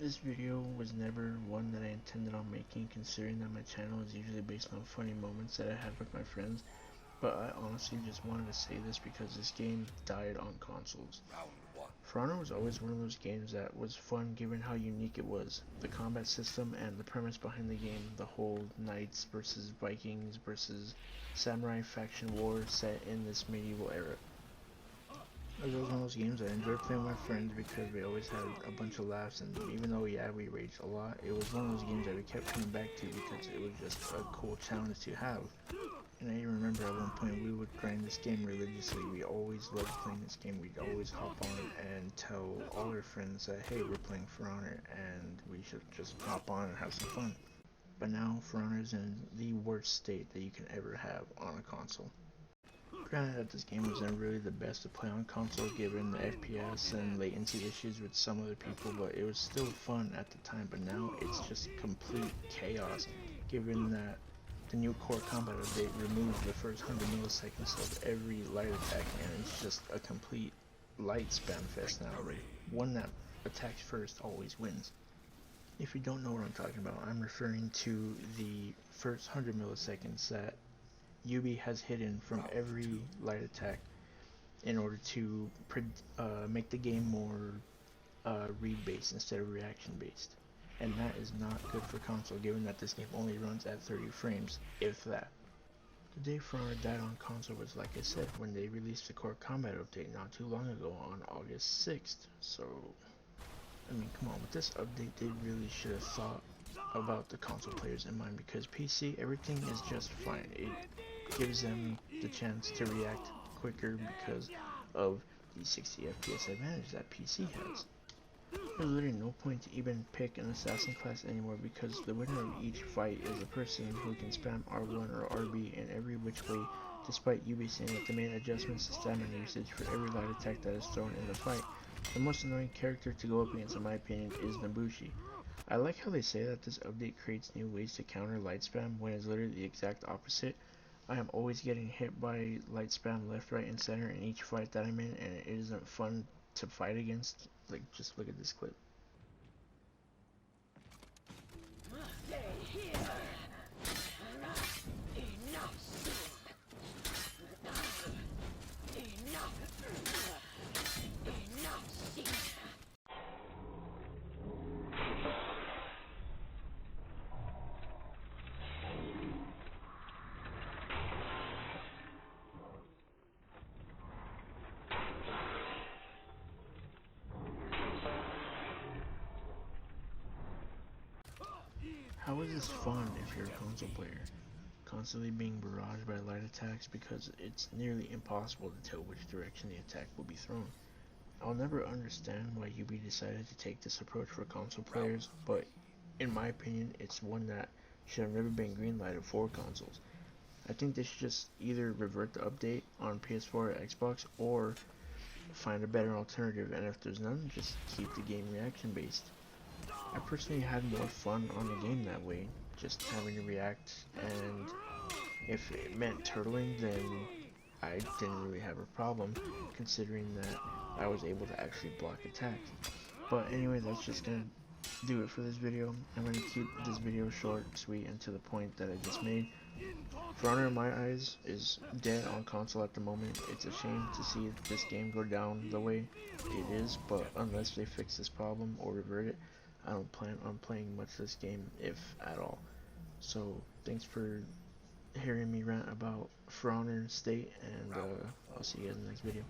This video was never one that I intended on making, considering that my channel is usually based on funny moments that I have with my friends, but I honestly just wanted to say this because this game died on consoles. For Honor was always one of those games that was fun given how unique it was. The combat system and the premise behind the game, the whole Knights versus Vikings versus Samurai faction war set in this medieval era. It was one of those games I enjoyed playing with my friends because we always had a bunch of laughs, and even though yeah we raged a lot, it was one of those games that we kept coming back to because it was just a cool challenge to have. And I even remember at one point we would grind this game religiously. We always loved playing this game. We'd always hop on and tell all our friends that hey, we're playing For Honor and we should just hop on and have some fun. But now For Honor is in the worst state that you can ever have on a console. Granted that this game wasn't really the best to play on console given the FPS and latency issues with some other people, but it was still fun at the time. But now it's just complete chaos given that the new core combat update removed the first 100 milliseconds of every light attack, and it's just a complete light spam fest now. One that attacks first always wins. If you don't know what I'm talking about, I'm referring to the first 100 milliseconds that Yubi has hidden from every light attack in order to make the game more read based instead of reaction based. And that is not good for console given that this game only runs at 30 frames, if that. The day For Honor died on console was, like I said, when they released the core combat update not too long ago on August 6th. So, I mean, come on, with this update they really should have thought about the console players in mind, because PC, everything is just fine. It gives them the chance to react quicker because of the 60 FPS advantage that PC has. There's literally no point to even pick an assassin class anymore because the winner of each fight is a person who can spam R1 or RB in every which way, despite Yubi saying that the main adjustments to stamina usage for every light attack that is thrown in the fight. The most annoying character to go up against in my opinion is Nobushi. I like how they say that this update creates new ways to counter light spam when it's literally the exact opposite. I am always getting hit by light spam left, right, and center in each fight that I'm in, and it isn't fun to fight against. Like, just look at this clip. How is this fun if you're a console player? Constantly being barraged by light attacks because it's nearly impossible to tell which direction the attack will be thrown. I'll never understand why Ubi decided to take this approach for console players, but in my opinion, it's one that should have never been greenlighted for consoles. I think they should just either revert the update on PS4 or Xbox, or find a better alternative, and if there's none, just keep the game reaction based. I personally had more fun on the game that way, just having to react, and if it meant turtling, then I didn't really have a problem, considering that I was able to actually block attacks. But anyway, that's just gonna do it for this video. I'm gonna keep this video short, sweet, and to the point that I just made. For Honor in my eyes is dead on console at the moment. It's a shame to see this game go down the way it is, but unless they fix this problem or revert it, I don't plan on playing much of this game, if at all. So thanks for hearing me rant about For Honor state, and I'll see you guys in the next video.